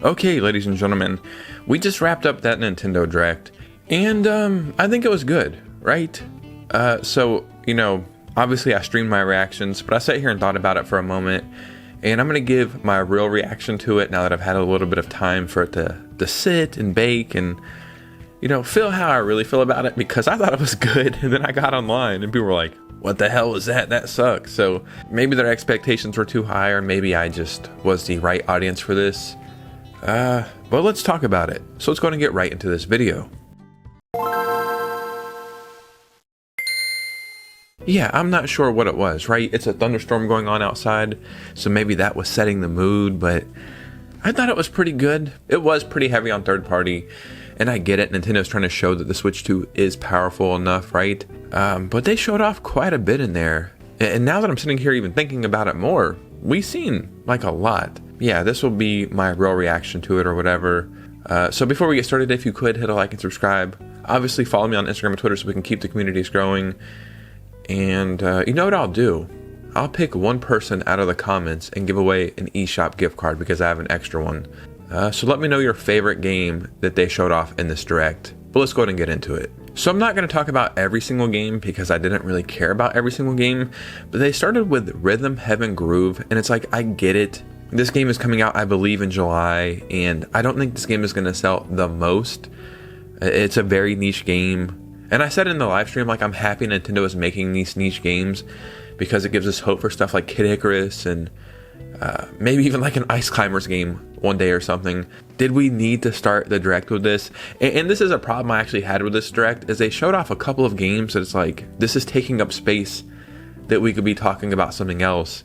Okay, ladies and gentlemen, we just wrapped up that Nintendo Direct, and I think it was good, right? Obviously I streamed my reactions, but I sat here and thought about it for a moment, and I'm going to give my real reaction to it now that I've had a little bit of time for it to sit and bake and, feel how I really feel about it, because I thought it was good, and then I got online, and people were like, what the hell was that? That sucks. So maybe their expectations were too high, or maybe I just was the right audience for this. But let's talk about it. So let's go and get right into this video. Yeah, I'm not sure what it was, right? It's a thunderstorm going on outside, so maybe that was setting the mood, but I thought it was pretty good. It was pretty heavy on third party, and I get it. Nintendo's trying to show that the Switch 2 is powerful enough, right? But they showed off quite a bit in there. And now that I'm sitting here even thinking about it more, we've seen like a lot. Yeah, this will be my real reaction to it or whatever. So before we get started, if you could hit a like and subscribe. Obviously follow me on Instagram and Twitter so we can keep the communities growing. And you know what I'll do? I'll pick one person out of the comments and give away an eShop gift card because I have an extra one. So let me know your favorite game that they showed off in this Direct. But let's go ahead and get into it. So I'm not going to talk about every single game because I didn't really care about every single game. But they started with Rhythm Heaven Groove, and it's like, I get it. This game is coming out, I believe, in July, and I don't think this game is going to sell the most. It's a very niche game. And I said in the live stream, like, I'm happy Nintendo is making these niche games because it gives us hope for stuff like Kid Icarus and maybe even like an Ice Climbers game one day or something. Did we need to start the Direct with this? And this is a problem I actually had with this Direct, is they showed off a couple of games that it's like, this is taking up space that we could be talking about something else.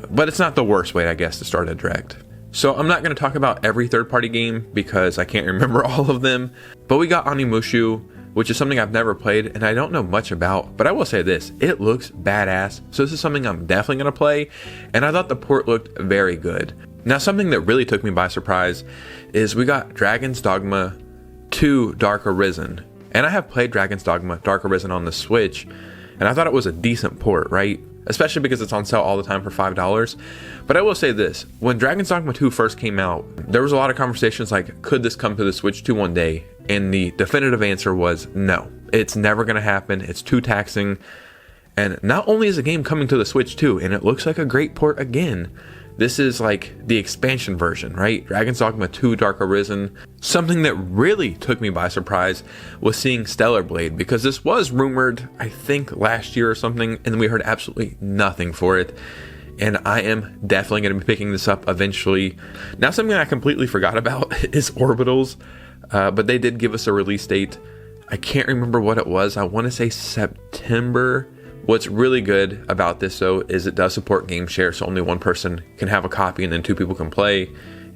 But it's not the worst way, I guess, to start a Direct. So I'm not going to talk about every third-party game because I can't remember all of them. But we got Onimusha, which is something I've never played and I don't know much about. But I will say this, it looks badass. So this is something I'm definitely going to play. And I thought the port looked very good. Now, something that really took me by surprise is we got Dragon's Dogma 2 Dark Arisen. And I have played Dragon's Dogma Dark Arisen on the Switch, and I thought it was a decent port, right? Especially because it's on sale all the time for $5. But I will say this, when Dragon's Dogma 2 first came out, there was a lot of conversations like, could this come to the Switch 2 one day? And the definitive answer was no. It's never going to happen. It's too taxing. And not only is the game coming to the Switch 2, and it looks like a great port again, this is like the expansion version, right? Dragon's Dogma 2 Dark Arisen. Something that really took me by surprise was seeing Stellar Blade, because this was rumored, I think, last year or something, and we heard absolutely nothing for it. And I am definitely going to be picking this up eventually. Now, something I completely forgot about is Orbitals, but they did give us a release date. I can't remember what it was. I want to say September. What's really good about this, though, is it does support game share, so only one person can have a copy and then two people can play.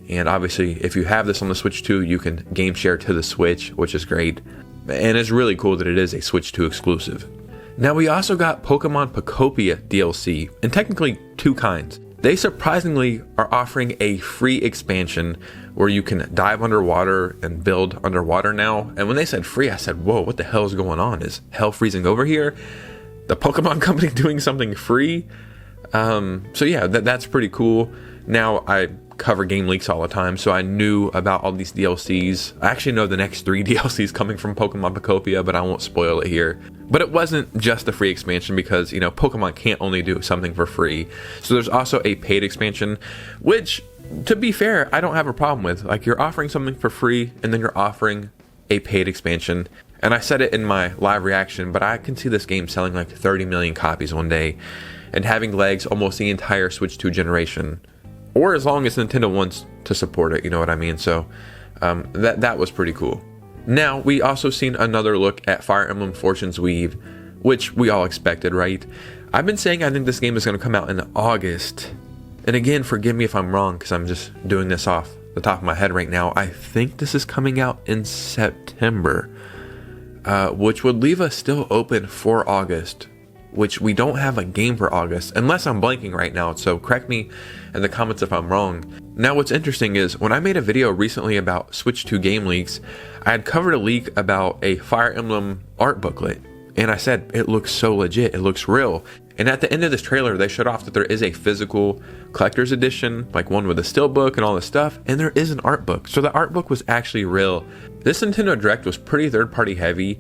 And obviously, if you have this on the Switch 2, you can game share to the Switch, which is great. And it's really cool that it is a Switch 2 exclusive. Now, we also got Pokemon Pocopia DLC, and technically two kinds. They surprisingly are offering a free expansion where you can dive underwater and build underwater now. And when they said free, I said, whoa, what the hell is going on? Is hell freezing over here? The Pokemon company doing something free? So yeah, that's pretty cool. Now, I cover game leaks all the time, so I knew about all these DLCs. I actually know the next 3 DLCs coming from Pokemon Pocopia, but I won't spoil it here. But it wasn't just a free expansion because, Pokemon can't only do something for free. So there's also a paid expansion, which, to be fair, I don't have a problem with. Like, you're offering something for free, and then you're offering a paid expansion. And I said it in my live reaction, but I can see this game selling like 30 million copies one day and having legs almost the entire Switch 2 generation. Or as long as Nintendo wants to support it, you know what I mean? So that was pretty cool. Now, we also seen another look at Fire Emblem Fortune's Weave, which we all expected, right? I've been saying I think this game is going to come out in August. And again, forgive me if I'm wrong because I'm just doing this off the top of my head right now. I think this is coming out in September. Which would leave us still open for August, which we don't have a game for August, unless I'm blanking right now, so correct me in the comments if I'm wrong. Now, what's interesting is, when I made a video recently about Switch 2 game leaks, I had covered a leak about a Fire Emblem art booklet, and I said, it looks so legit, it looks real. And at the end of this trailer, they showed off that there is a physical collector's edition, like one with a steelbook and all this stuff, and there is an art book. So the art book was actually real. This Nintendo Direct was pretty third-party heavy.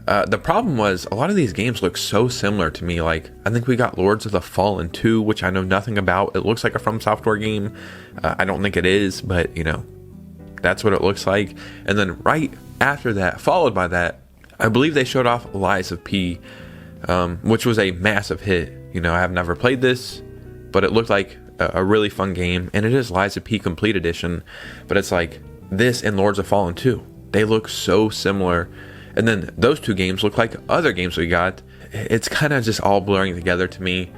The problem was a lot of these games look so similar to me. Like, I think we got Lords of the Fallen 2, which I know nothing about. It looks like a From Software game. I don't think it is, but, you know, that's what it looks like. And then right after that, followed by that, I believe they showed off Lies of P, which was a massive hit. You know, I have never played this, but it looked like a really fun game, and it is Lies of P Complete Edition, but it's like this and Lords of Fallen 2. They look so similar, and then those two games look like other games we got. It's kind of just all blurring together to me,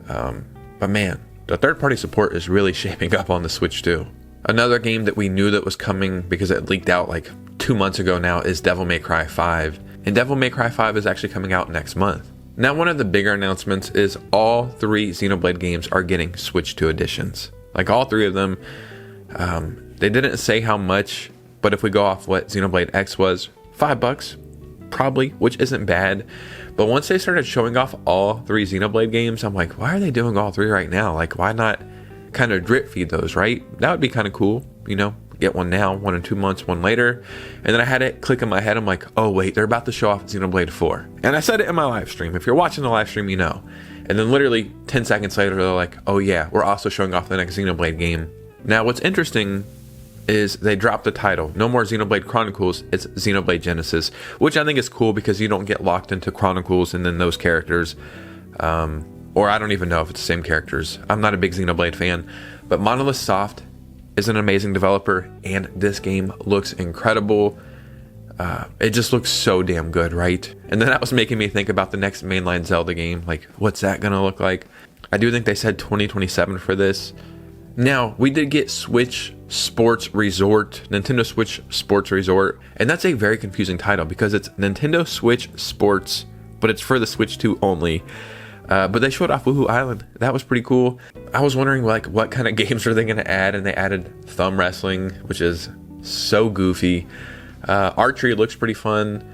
but man, the third-party support is really shaping up on the Switch too. Another game that we knew that was coming because it leaked out like 2 months ago now is Devil May Cry 5. And Devil May Cry 5 is actually coming out next month. Now, one of the bigger announcements is all 3 Xenoblade games are getting Switch 2 editions. Like all 3 of them. They didn't say how much, but if we go off what Xenoblade X was, $5 probably, which isn't bad. But once they started showing off all 3 Xenoblade games, I'm like, why are they doing all 3 right now? Like, why not kind of drip feed those, right? That would be kind of cool, you know, get one now, 1 in 2 months, one later. And then I had it click in my head. I'm like, oh wait, they're about to show off Xenoblade 4. And I said it in my live stream. If you're watching the live stream, you know. And then literally 10 seconds later, they're like, oh yeah, we're also showing off the next Xenoblade game. Now, what's interesting is they dropped the title. No more Xenoblade Chronicles, it's Xenoblade Genesis, which I think is cool because you don't get locked into Chronicles and then those characters. Or I don't even know if it's the same characters. I'm not a big Xenoblade fan, but Monolith Soft is an amazing developer, and this game looks incredible. It just looks so damn good, right? And then that was making me think about the next mainline Zelda game. Like, what's that gonna look like? I do think they said 2027 for this. Now, we did get Switch Sports Resort, Nintendo Switch Sports Resort, and that's a very confusing title because it's Nintendo Switch Sports, but it's for the Switch 2 only. But they showed off Woohoo Island. That was pretty cool. I was wondering, like, what kind of games are they going to add? And they added thumb wrestling, which is so goofy. Archery looks pretty fun.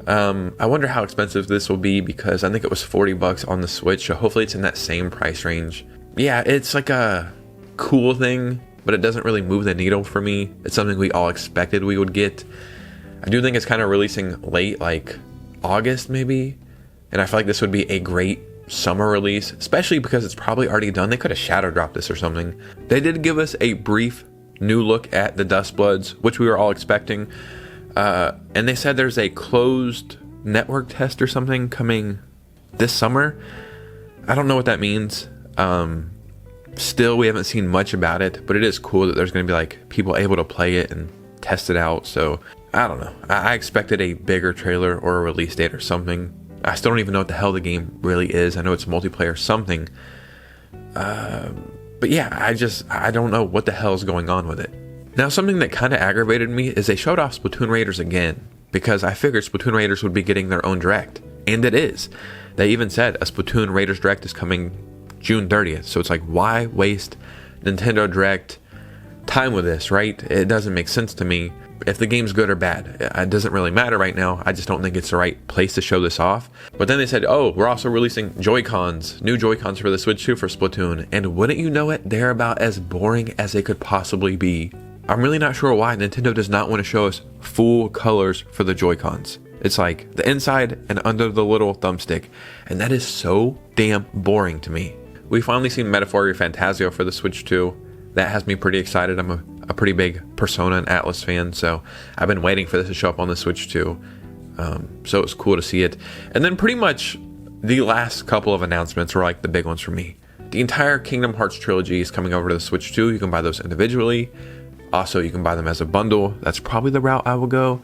I wonder how expensive this will be because I think it was $40 on the Switch. So hopefully it's in that same price range. Yeah, it's like a cool thing, but it doesn't really move the needle for me. It's something we all expected we would get. I do think it's kind of releasing late, like August maybe. And I feel like this would be a great summer release, especially because it's probably already done. They could have shadow dropped this or something. They did give us a brief new look at the Dust Bloods, which we were all expecting, and they said there's a closed network test or something coming this summer. I don't know what that means. Still, we haven't seen much about it, but it is cool that there's going to be like people able to play it and test it out. So I don't know, I expected a bigger trailer or a release date or something. I still don't even know what the hell the game really is. I know it's multiplayer something. But yeah, I don't know what the hell is going on with it. Now, something that kind of aggravated me is they showed off Splatoon Raiders again, because I figured Splatoon Raiders would be getting their own direct. And it is. They even said a Splatoon Raiders direct is coming June 30th. So it's like, why waste Nintendo Direct time with this, right? It doesn't make sense to me. If the game's good or bad, it doesn't really matter right now. I just don't think it's the right place to show this off. But then they said, oh, we're also releasing Joy-Cons, new Joy-Cons for the Switch 2 for Splatoon. And wouldn't you know it, they're about as boring as they could possibly be. I'm really not sure why Nintendo does not want to show us full colors for the Joy-Cons. It's like the inside and under the little thumbstick. And that is so damn boring to me. We finally seen Metaphor Fantasio for the Switch 2. That has me pretty excited. I'm a pretty big Persona and Atlas fan, so I've been waiting for this to show up on the Switch too. So it was cool to see it. And then pretty much the last couple of announcements were like the big ones for me. The entire Kingdom Hearts trilogy is coming over to the Switch 2. You can buy those individually. Also, you can buy them as a bundle. That's probably the route I will go.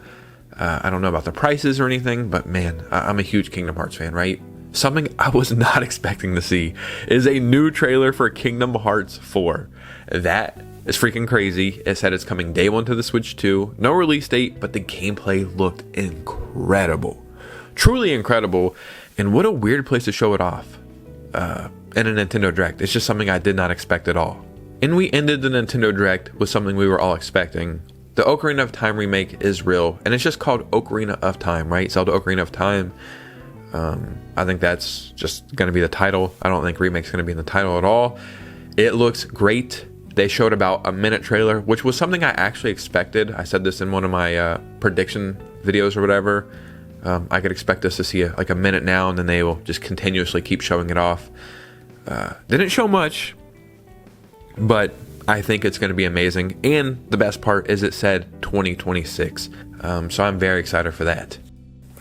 I don't know about the prices or anything, but man, I'm a huge Kingdom Hearts fan, right? Something I was not expecting to see is a new trailer for Kingdom Hearts 4. That is freaking crazy. It said it's coming day 1 to the Switch 2. No release date, but the gameplay looked incredible. Truly incredible. And what a weird place to show it off in a Nintendo Direct. It's just something I did not expect at all. And we ended the Nintendo Direct with something we were all expecting. The Ocarina of Time remake is real, and it's just called Ocarina of Time, right? Zelda Ocarina of Time. I think that's just going to be the title. I don't think remake's going to be in the title at all. It looks great. They showed about a minute trailer, which was something I actually expected. I said this in one of my prediction videos or whatever. I could expect us to see like a minute now, and then they will just continuously keep showing it off. Didn't show much, but I think it's going to be amazing. And the best part is it said 2026. So I'm very excited for that.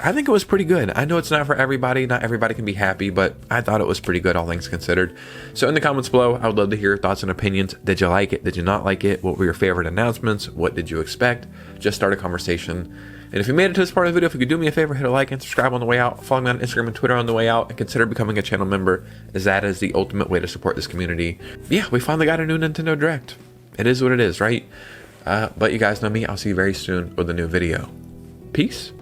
I think it was pretty good. I know it's not for everybody. Not everybody can be happy, but I thought it was pretty good, all things considered. So in the comments below, I would love to hear your thoughts and opinions. Did you like it? Did you not like it? What were your favorite announcements? What did you expect? Just start a conversation. And if you made it to this part of the video, if you could do me a favor, hit a like and subscribe on the way out. Follow me on Instagram and Twitter on the way out, and consider becoming a channel member, as that is the ultimate way to support this community. Yeah, we finally got a new Nintendo Direct. It is what it is, right? But you guys know me. I'll see you very soon with a new video. Peace.